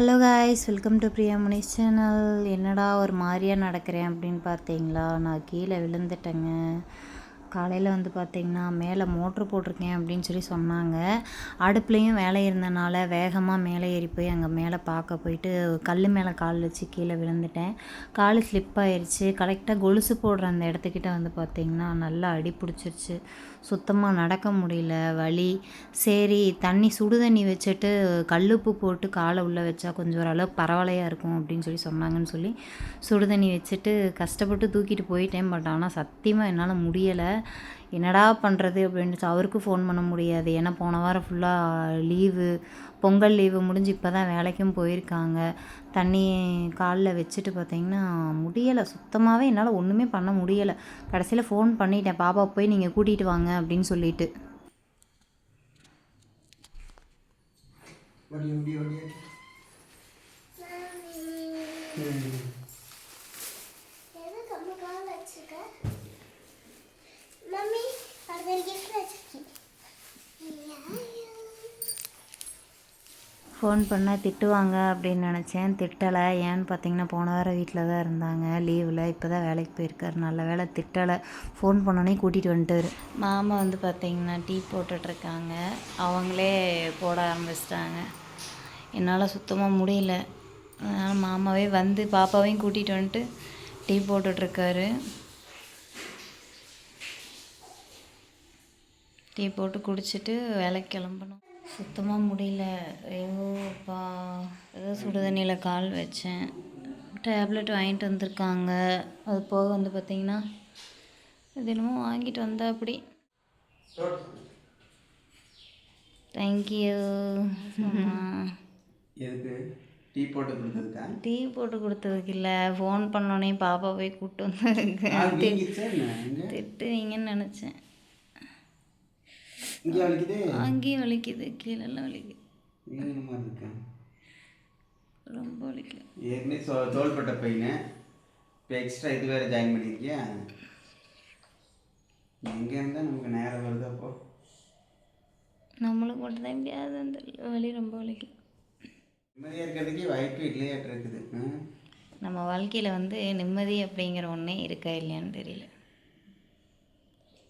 Hello guys, welcome to Priya Munis channel. என்னடா ஒரு மாதிரியாக நடக்கிறேன் அப்படின்னு பார்த்தீங்களா? நான் கீழே விழுந்துட்டேங்க. காலையில் வந்து பார்த்திங்கன்னா மேலே மோட்ரு போட்டிருக்கேன் அப்படின்னு சொல்லி சொன்னாங்க. அடுப்புலேயும் வேலை இருந்தனால வேகமாக மேலே ஏறி போய் அங்கே மேலே பார்க்க போயிட்டு கல் மேலே கால் வச்சு கீழே விழுந்துட்டேன். கால் ஸ்லிப் ஆயிடுச்சு. கரெக்டாக கொலுசு போடுற அந்த இடத்துக்கிட்ட வந்து பார்த்திங்கன்னா நல்லா அடி பிடிச்சிருச்சு. சுத்தமாக நடக்க முடியல, வலி. சரி, சுடு தண்ணி வச்சுட்டு கல்லுப்பு போட்டு காலை உள்ளே வச்சா கொஞ்சம் ஓரளவுக்கு பரவாயில்லையாக இருக்கும் அப்படின்னு சொல்லி சொன்னாங்கன்னு சொல்லி சுடு தண்ணி வச்சுட்டு கஷ்டப்பட்டு தூக்கிட்டு போயிட்டேன். பட் ஆனால் சத்தியமாக என்னால் முடியலை. என்னடா பண்ணுறது அப்படின்ட்டு அவருக்கு ஃபோன் பண்ண முடியாது. ஏன்னா போன வாரம் ஃபுல்லாக லீவு, பொங்கல் லீவு முடிஞ்சு இப்போ தான் வேலைக்கும் போயிருக்காங்க. தண்ணி காலில் வச்சுட்டு பார்த்திங்கன்னா முடியலை. சுத்தமாகவே என்னால் ஒன்றுமே பண்ண முடியலை. கடைசியில் ஃபோன் பண்ணிட்டேன், பாப்பா போய் நீங்கள் கூட்டிகிட்டு வாங்க அப்படின்னு சொல்லிட்டு. ஃபோன் பண்ணால் திட்டுவாங்க அப்படின்னு நினச்சேன். திட்டலை. ஏன்னு பார்த்தீங்கன்னா போன வாரம் வீட்டில் தான் இருந்தாங்க லீவில். இப்போ தான் வேலைக்கு போயிருக்காரு. நல்ல வேலை திட்டலை. ஃபோன் பண்ணோன்னே கூட்டிகிட்டு வந்துட்டார். மாமா வந்து பார்த்திங்கன்னா டீ போட்டுட்ருக்காங்க. அவங்களே போட ஆரம்பிச்சிட்டாங்க. என்னால் சுத்தமாக முடியல. அதனால் மாமாவே வந்து பாப்பாவையும் கூட்டிகிட்டு வந்துட்டு டீ போட்டுட்ருக்காரு. டீ போட்டு குடிச்சிட்டு வேலைக்கு கிளம்பணும். சுத்தமாக முடியல. ஐயோப்பா, ஏதோ சுடு தண்ணியில் கால் வச்சேன். டேப்லெட் வாங்கிட்டு வந்திருக்காங்க. அது போக வந்து பார்த்திங்கன்னா தினமும் வாங்கிட்டு வந்தா அப்படி. தேங்க்யூ. டீ போட்டு கொடுத்ததுக்கா? டீ போட்டு கொடுத்ததுக்கு இல்லை, ஃபோன் பண்ணோன்னே பாப்பா போய் கூப்பிட்டு வந்து திட்டுவீங்கன்னு நினச்சேன். அங்கேயும் வலிக்குது, கீழெல்லாம் வலிக்குது, ரொம்ப வலிக்குது. ஏற்கனவே தோள்பட்ட பையனை இப்போ எக்ஸ்ட்ரா இது வேறு ஜாயின் பண்ணியிருக்கியா? எங்கே இருந்தால் நமக்கு நேரம் வருது. அப்போ நம்மளுக்கு மட்டும்தான் எப்படியாவது அந்த வலி ரொம்ப வலிக்குது. நிம்மதியாக இருக்கிறதுக்கே வாய்ப்பு இல்லையாட்டு இருக்குது. நம்ம வாழ்க்கையில் வந்து நிம்மதி அப்படிங்கிற ஒன்றே இருக்கா இல்லையான்னு தெரியல.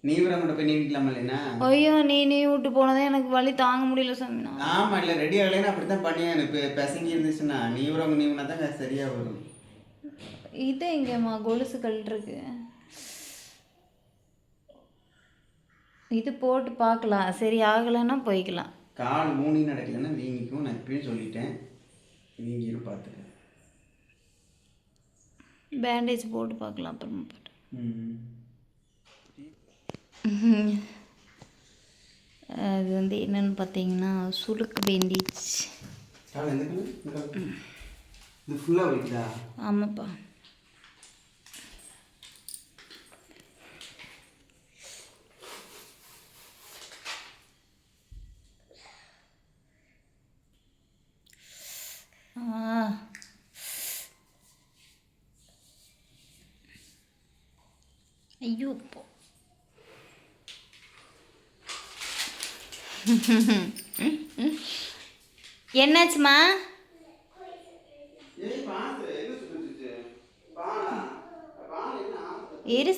நீ கூட போய் நீவிக்கலாமா இல்லைன்னா? ஐயோ, நீ விட்டு போனதே எனக்கு வலி தாங்க முடியல சாமி. ஆமாம், இல்லை ரெடி ஆகலைன்னா அப்படி தான் பண்ணியா. இப்போ பசங்கி இருந்துச்சுன்னா நீவினா தான் சரியாக வரும். இது எங்கேம்மா கொலுசு கழட்டுருக்கு? இது போட்டு பார்க்கலாம், சரி ஆகலைன்னா போய்க்கலாம். கால் ஊனி நடக்கலைன்னா வீங்கிக்கும். நான் இப்பயும் சொல்லிட்டேன், வீங்கிரும் பார்த்துக்க. பேண்டேஜ் போட்டு பார்க்கலாம் அப்புறமா போட்டு. அது வந்து என்னென்னு பார்த்தீங்கன்னா சுளுக்கு பேண்டேஜ். இது ஃபுல்லாக வலிக்குதா? ஆமாப்பா. ஐயோ, போ. என்னாச்சுமா?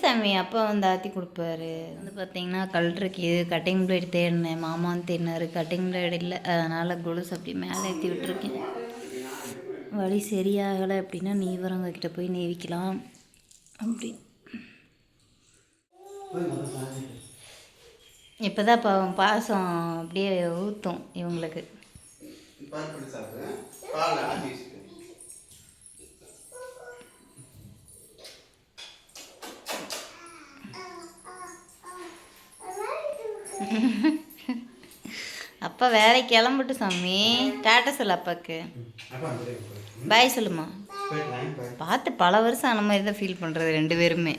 சாமி அப்பா வந்து ஆற்றி கொடுப்பாரு. வந்து பார்த்தீங்கன்னா கல்றக்கு கட்டிங் பிளேட் தேடினேன். மாமா வந்து தேடினார், கட்டிங் பிளேட் இல்லை. அதனால் கொலுசு அப்படி மேலே ஏற்றி விட்டுருக்கேன். வலி சரியாகலை அப்படின்னா நீவரவங்க போய் நீவிக்கலாம் அப்படி. இப்போ தான் பாசம் அப்படியே ஊற்றும் இவங்களுக்கு. அப்பா வேலைக்கு கிளம்பிட்டு சாமி. டாட்டா சொல்லு அப்பாவுக்கு. பாய் சொல்லுமா. பார்த்து பல வருஷம் ஆன மாதிரி தான் ஃபீல் பண்ணுறது ரெண்டு பேருமே.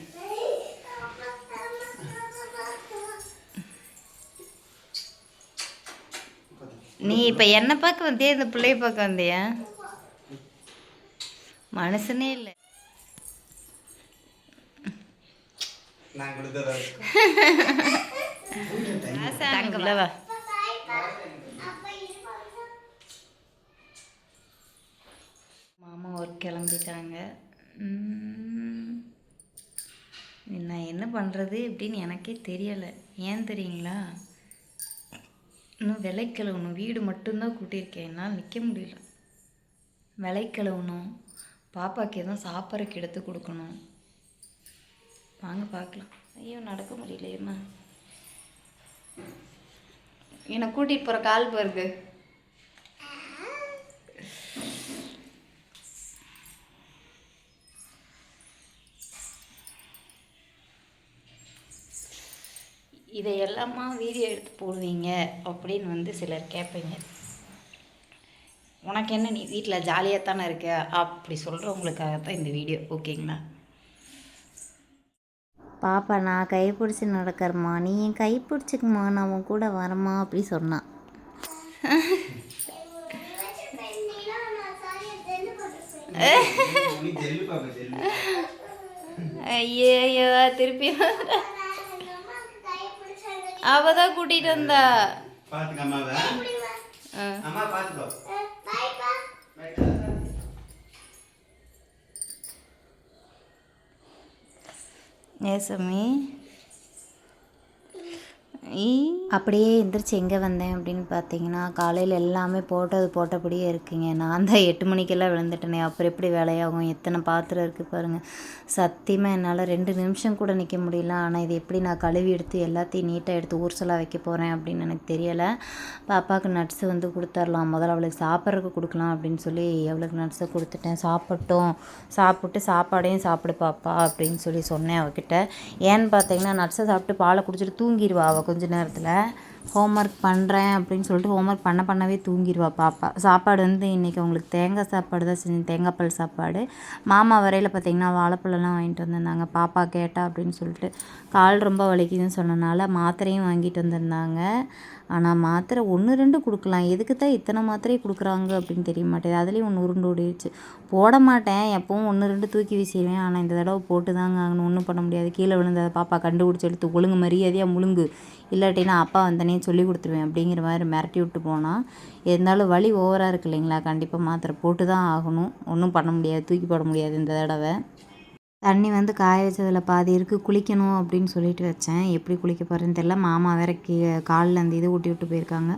நீ இப்போ என்னை பார்க்க வந்தியா, இந்த பிள்ளைய பார்க்க வந்தியா? மனுஷனே இல்லை. கிளம்பிட்டாங்க. நான் என்ன பண்ணுறது அப்படின்னு எனக்கே தெரியலை. ஏன் தெரியுங்களா, இன்னும் விலைக்கிழவணும். வீடு மட்டும்தான் கூட்டியிருக்கேன், என்னால் நிற்க முடியல. விலைக்கிழவணும், பாப்பாவுக்கு எதுவும் சாப்பிட்றதுக்கு எடுத்து கொடுக்கணும். வாங்க பார்க்கலாம். ஐயோ நடக்க முடியல. என்னை கூட்டிகிட்டு போகிற கால் பாருங்க. இதையெல்லாமா வீடியோ எடுத்து போடுவீங்க அப்படின்னு வந்து சிலர் கேட்பீங்க. உனக்கு என்ன, நீ வீட்டில் ஜாலியாக தானே இருக்க அப்படி சொல்கிறவங்களுக்காகத்தான் இந்த வீடியோ. ஓகேங்களா? பாப்பா நான் கை பிடிச்சி நடக்கிறம்மா, நீ என் கை பிடிச்சிக்குமா, நான் உன் கூட வரமா அப்படி சொன்னான். ஐயோ திருப்பி அவதான் கூட்டிட்டு வந்தா. ஏசமி அப்படியே எந்திரிச்சு எங்கே வந்தேன் அப்படின்னு பார்த்தீங்கன்னா, காலையில் எல்லாமே போட்டபடியே இருக்குங்க. நான் தான் 8 மணிக்கெல்லாம் விழுந்துட்டேனே, அப்புறம் எப்படி வேலையாகும்? எத்தனை பாத்திரம் இருக்குது பாருங்கள். சத்தியமாக என்னால் 2 நிமிஷம் கூட நிற்க முடியல. ஆனால் இது எப்படி நான் கழுவி எடுத்து எல்லாத்தையும் நீட்டாக எடுத்து ஊர்சலாக வைக்க போகிறேன் அப்படின்னு எனக்கு தெரியலை. பாப்பாவுக்கு நட்ஸு வந்து கொடுத்துர்லாம், முதல்ல அவளுக்கு சாப்பிட்றதுக்கு கொடுக்கலாம் அப்படின்னு சொல்லி அவளுக்கு நட்ஸை கொடுத்துட்டேன். சாப்பிட்டு சாப்பாடையும் சாப்பிடு பாப்பா அப்படின்னு சொல்லி சொன்னேன் அவகிட்ட. ஏன்னு பார்த்தீங்கன்னா, நட்ஸை சாப்பிட்டு பாலை குடிச்சிட்டு தூங்கிடுவா அவள். கொஞ்ச நேரத்தில் ஹோம்ஒர்க் பண்ணுறேன் அப்படின்னு சொல்லிட்டு ஹோம்ஒர்க் பண்ணவே தூங்கிடுவா பாப்பா. சாப்பாடு வந்து இன்றைக்கி அவங்களுக்கு தேங்காய் சாப்பாடு தான் செஞ்சேன், தேங்காய் பால் சாப்பாடு. மாமா வரையில் பார்த்திங்கன்னா வாழைப்பழம்லாம் வாங்கிட்டு வந்திருந்தாங்க. பாப்பா கேட்டா அப்படின்னு சொல்லிட்டு கால் ரொம்ப வலிக்குதுன்னு சொன்னனால மாத்திரையும் வாங்கிட்டு வந்திருந்தாங்க. ஆனால் மாத்திரை 1-2 கொடுக்கலாம், எதுக்கு தான் இத்தனை மாத்திரையை கொடுக்குறாங்க அப்படின்னு தெரிய மாட்டேது. அதுலேயும் ஒன்று உருண்டு ஓடிடுச்சு. போட மாட்டேன், எப்பவும் 1-2 தூக்கி வீசிடுவேன். ஆனால் இந்த தடவை போட்டு தாங்க ஆகணும், ஒன்றும் பண்ண முடியாது. கீழே விழுந்ததை பாப்பா கண்டுபிடிச்சி எடுத்து ஒழுங்கு மரியாதையாக முழுங்கு, இல்லாட்டினா அப்பா வந்தனே சொல்லி கொடுத்துருவேன் அப்படிங்கிற மாதிரி மிரட்டி விட்டு போனால். இருந்தாலும் வலி ஓவராக இருக்குது இல்லைங்களா, கண்டிப்பாக மாத்திரை போட்டு தான் ஆகணும், ஒன்றும் பண்ண முடியாது, தூக்கி போட முடியாது. இந்த தடவை தண்ணி வந்து காய வச்சதில் பாதி இருக்குது, குளிக்கணும் அப்படின்னு சொல்லிட்டு வச்சேன். எப்படி குளிக்க போகிறேன்னு தெரியல. மாமா வேற காலில் அந்த இது ஊட்டி விட்டு போயிருக்காங்க.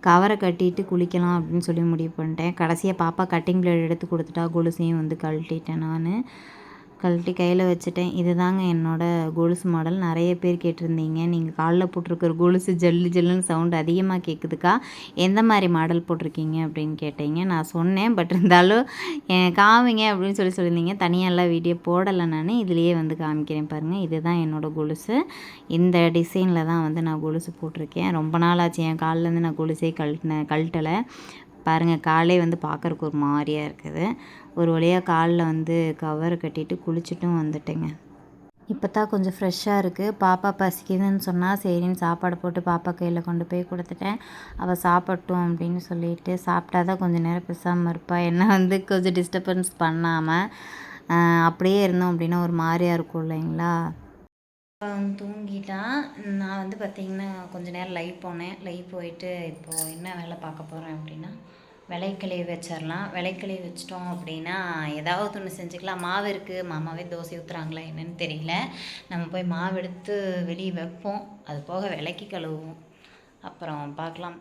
கவரை கட்டிட்டு குளிக்கலாம் அப்படின்னு சொல்லி முடிவு பண்ணிட்டேன். கடைசியாக பாப்பா கட்டிங் பிளேட் எடுத்து கொடுத்துட்டா, கொலுசையும் வந்து கழட்டிட்டேன். நான் கழட்டி கையில் வச்சுட்டேன். இது தாங்க என்னோடய கொலுசு மாடல். நிறைய பேர் கேட்டிருந்தீங்க, நீங்கள் காலில் போட்டிருக்கிற கொலுசு ஜல்லு ஜல்லுன்னு சவுண்டு அதிகமாக கேட்குதுக்கா, எந்த மாதிரி மாடல் போட்டிருக்கீங்க அப்படின்னு கேட்டீங்க. நான் சொன்னேன், பட் இருந்தாலும் காமிங்க அப்படின்னு சொல்லியிருந்தீங்க. தனியாலாம் வீடியோ போடலை, நான் இதுலேயே வந்து காமிக்கிறேன் பாருங்கள். இதுதான் என்னோடய கொலுசு. இந்த டிசைனில் தான் வந்து நான் கொலுசு போட்டிருக்கேன். ரொம்ப நாள் ஆச்சு என் காலிலேருந்து நான் கொலுசே கழட்டலை பாருங்கள். காலே வந்து பார்க்குறக்கு ஒரு மாதிரியாக இருக்குது. ஒரு வழியாக காலில் வந்து கவர் கட்டிட்டு குளிச்சுட்டும் வந்துட்டேங்க. இப்போ தான் கொஞ்சம் ஃப்ரெஷ்ஷாக இருக்குது. பாப்பா பசிக்குதுன்னு சொன்னால் சரின்னு சாப்பாடு போட்டு பாப்பா கையில் கொண்டு போய் கொடுத்துட்டேன். அவள் சாப்பிட்டோம் அப்படின்னு சொல்லிட்டு சாப்பிட்டா தான் கொஞ்சம் நேரம் பேசாமல் இருப்பாள். என்ன வந்து கொஞ்சம் டிஸ்டர்பன்ஸ் பண்ணாமல் அப்படியே இருந்தோம் அப்படின்னா ஒரு மாதிரியாக இருக்கும் இல்லைங்களா. தூங்கிட்டான். நான் வந்து பார்த்திங்கன்னா கொஞ்சம் நேரம் லைவ் போனேன். லைவ் போயிட்டு இப்போது என்ன வேலை பார்க்க போகிறேன் அப்படின்னா, விளைக்கழுவி வச்சிடலாம். விளைக்கழுவி வச்சிட்டோம் அப்படின்னா ஏதாவது ஒன்று செஞ்சுக்கலாம். மாவு இருக்குது, மாமாவே தோசை ஊற்றுறாங்களா என்னன்னு தெரியல. நம்ம போய் மாவு எடுத்து வெளியே வைப்போம், அது போக விலைக்கு கழுவுவோம், அப்புறம் பார்க்கலாம்.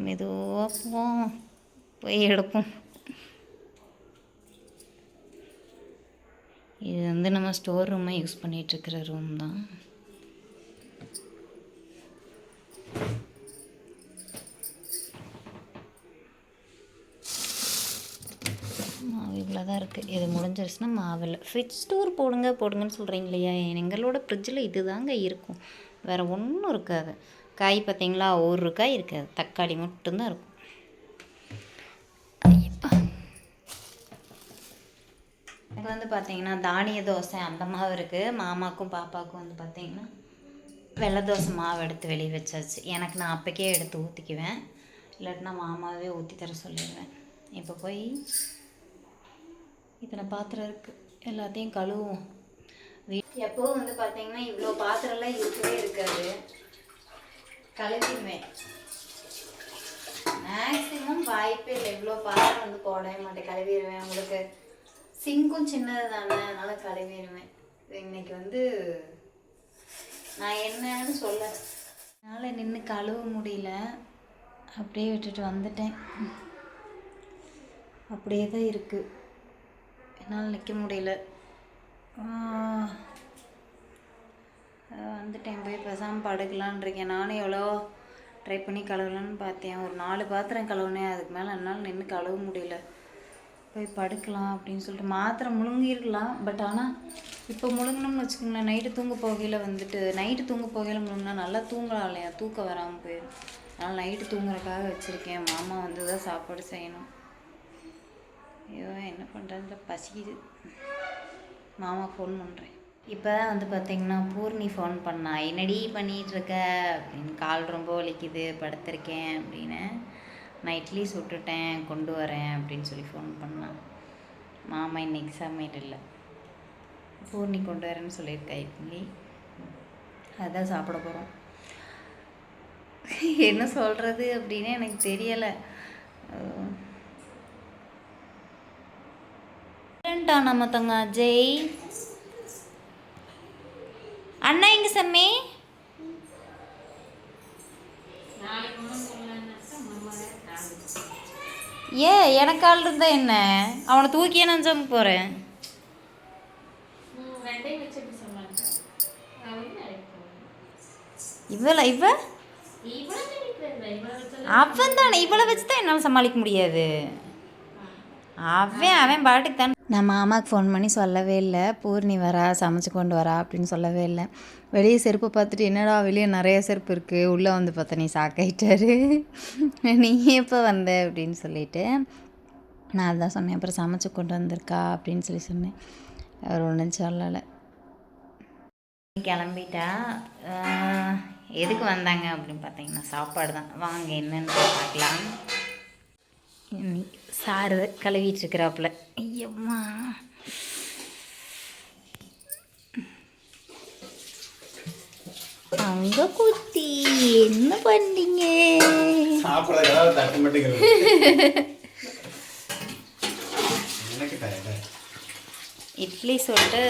மெதுவாக போய் எடுப்போம். இது வந்து நம்ம ஸ்டோர் ரூமாக யூஸ் பண்ணிகிட்ருக்கிற ரூம் தான். மாவு இவ்வளோ தான் இருக்குது. இது முடிஞ்சிருச்சுன்னா மாவில் ஃப்ரிட்ஜ் ஸ்டோர் போடுங்கன்னு சொல்கிறீங்க இல்லையா. எங்களோட ஃப்ரிட்ஜில் இது தாங்க இருக்கும், வேறு ஒன்றும் இருக்காது. காய் பார்த்திங்களா, ஒரு காய் இருக்காது, தக்காளி மட்டும்தான் இருக்கும். எனக்கு வந்து பார்த்திங்கன்னா தானிய தோசை அந்த மாவு இருக்குது. மாமாக்கும் பாப்பாவுக்கும் வந்து பார்த்திங்கன்னா வெள்ளை தோசை மாவு எடுத்து வெளியே வச்சாச்சு. எனக்கு நான் அப்போக்கே எடுத்து ஊற்றிக்குவேன், இல்லாட்டினா மாமாவே ஊற்றி தர சொல்லிடுவேன். இப்போ போய் இத்தனை பாத்திரம் இருக்குது, எல்லாத்தையும் கழுவுவோம். எப்போவும் வந்து பார்த்திங்கன்னா இவ்வளோ பாத்திரம்லாம் இருக்கவே இருக்காது, கழுவிடுவேன். மேக்ஸிமம் வாய்ப்பே இல்லை. இவ்வளோ பாத்திரம் வந்து போடவே மாட்டேன், கழுவிடுவேன். உங்களுக்கு சிங்கும் சின்னது தானே, அதனால் கழுவிடுவேன். இன்னைக்கு வந்து நான் என்னன்னு சொல்ல, என்னால் நின்று கழுவ முடியல, அப்படியே விட்டுட்டு வந்துட்டேன். அப்படியே தான் இருக்குது, என்னால் நிற்க முடியல. வந்துட்டேன், போய் பேசாமல் படுக்கலான் இருக்கேன். நானும் எவ்வளோ ட்ரை பண்ணி கழுவலான்னு பார்த்தேன். ஒரு 4 பாத்திரம் கழுவுனேன், அதுக்கு மேலே என்னால் நின்று கழுவ முடியல. போய் படுக்கலாம் அப்படின்னு சொல்லிட்டு மாத்திரை முழுங்கிருக்கலாம். பட் ஆனால் இப்போ முழுங்கணும்னு வச்சுக்கோங்களேன், நைட்டு தூங்க போகையில் வந்துட்டு நைட்டு தூங்க போகையில் முழுங்கினா நல்லா தூங்கலாம் இல்லையா, தூக்கம் வராமல் போயிடும். அதனால் நைட்டு தூங்குறதுக்காக வச்சுருக்கேன். மாமா வந்து தான் சாப்பாடு செய்யணும். ஐயோ என்ன பண்ணுறது, பசிக்குது. மாமா ஃபோன் பண்ணுறேன். இப்போ தான் வந்து பார்த்திங்கன்னா பூர்ணி ஃபோன் பண்ணா. என்னடி பண்ணிகிட்ருக்க அப்படின்னு. கால் ரொம்ப வலிக்குது, படுத்திருக்கேன் அப்படின்னு. நான் இட்லி சுட்டுட்டேன், கொண்டு வரேன் அப்படின்னு சொல்லி ஃபோன் பண்ணான். மாமா இன்னைக்கு சமையல் இல்லை, பூர்ணி கொண்டு வரேன்னு சொல்லியிருக்கா இட்லி, அதுதான் சாப்பிட போகிறோம். என்ன சொல்கிறது அப்படின்னு எனக்கு தெரியலை. நம்ம தங்க அஜய் அண்ணா எங்க சம்மி? எனக்கு ஆள் இருந்தா என்ன, அவனை தூக்கியே நான் ஜம்ப் போகிறேன். அவன் தானே, இவளை வச்சு தான் என்னால் சமாளிக்க முடியாது. அவன் பாட்டுக்கு தான். நான் மாமாவுக்கு ஃபோன் பண்ணி சொல்லவே இல்லை, பூர்ணி வரா சமைச்சு கொண்டு வரா அப்படின்னு சொல்லவே இல்லை. வெளியே செருப்பை பார்த்துட்டு என்னடா வெளியே நிறைய செருப்பு இருக்குது, உள்ளே வந்து பார்த்தா நீ சாக்காயிட்டாரு, நீ எப்போ வந்த அப்படின்னு சொல்லிட்டு நான் அதான் சொன்னேன். அப்புறம் சமைச்சு கொண்டு வந்திருக்கா அப்படின்னு சொல்லி சொன்னேன். அவர் ஒன்றும் சொல்லலை. கிளம்பிட்டா. எதுக்கு வந்தாங்க அப்படின்னு பார்த்தீங்கன்னா சாப்பாடு தான். வாங்க என்னன்னு பார்க்கலாம். சாரு கழுவிட்டுருக்கிறாப்புல. ஐயம்மா அங்க குத்தி என்ன பண்ணீங்க? இட்லி சுட்டு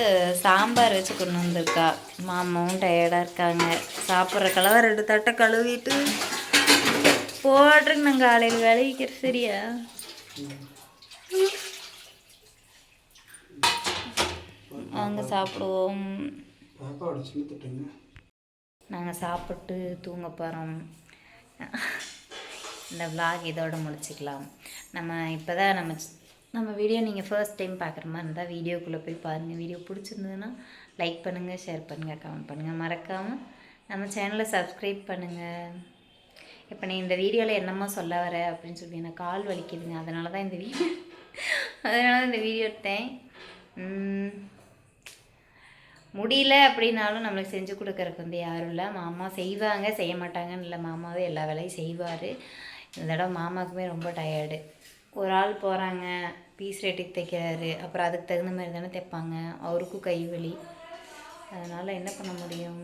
சாம்பார் வச்சு கொண்டு வந்திருக்கா. மாமாவும் டயர்டாக இருக்காங்க. சாப்பிட்ற கலவை 2 தட்டை கழுவிட்டு போடுறேங்க. நாங்கள் காலையில் விளைவிக்கிற சரியா? நாங்கள் சாப்பிடுவோம். நாங்கள் சாப்பிட்டு தூங்க போகிறோம். இந்த விலாக் இதோட முடிச்சுக்கலாம். இப்போ தான் நம்ம வீடியோ நீங்கள் ஃபர்ஸ்ட் டைம் பார்க்குற மாதிரி இருந்தால் வீடியோக்குள்ளே போய் பாருங்கள். வீடியோ பிடிச்சிருந்ததுன்னா லைக் பண்ணுங்கள், ஷேர் பண்ணுங்கள், கமெண்ட் பண்ணுங்கள். மறக்காமல் நம்ம சேனலை சப்ஸ்கிரைப் பண்ணுங்கள். இப்போ நீ இந்த வீடியோவில் என்னம்மா சொல்ல வர அப்படின்னு சொல்லி எனக்கு கால் வலிக்குதுங்க, அதனால தான் இந்த வீடியோ எடுத்தேன். முடியல அப்படின்னாலும் நம்மளுக்கு செஞ்சு கொடுக்கறதுக்கு வந்து யாரும் இல்லை. மாமா செய்வாங்க, செய்ய மாட்டாங்கன்னு இல்லை, மாமாவே எல்லா வேலையும் செய்வார். இந்த தடவை மாமாவுக்குமே ரொம்ப டயர்டு. ஒரு ஆள் போகிறாங்க, பீஸ் ரேட்டுக்கு தைக்கிறாரு, அப்புறம் அதுக்கு தகுந்த மாதிரி தானே தைப்பாங்க. அவருக்கும் கை வலி, அதனால் என்ன பண்ண முடியும்.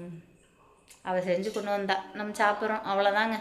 அவள் செஞ்சு கொண்டு வந்தா நம்ம சாப்பிட்றோம், அவ்வளோதாங்க.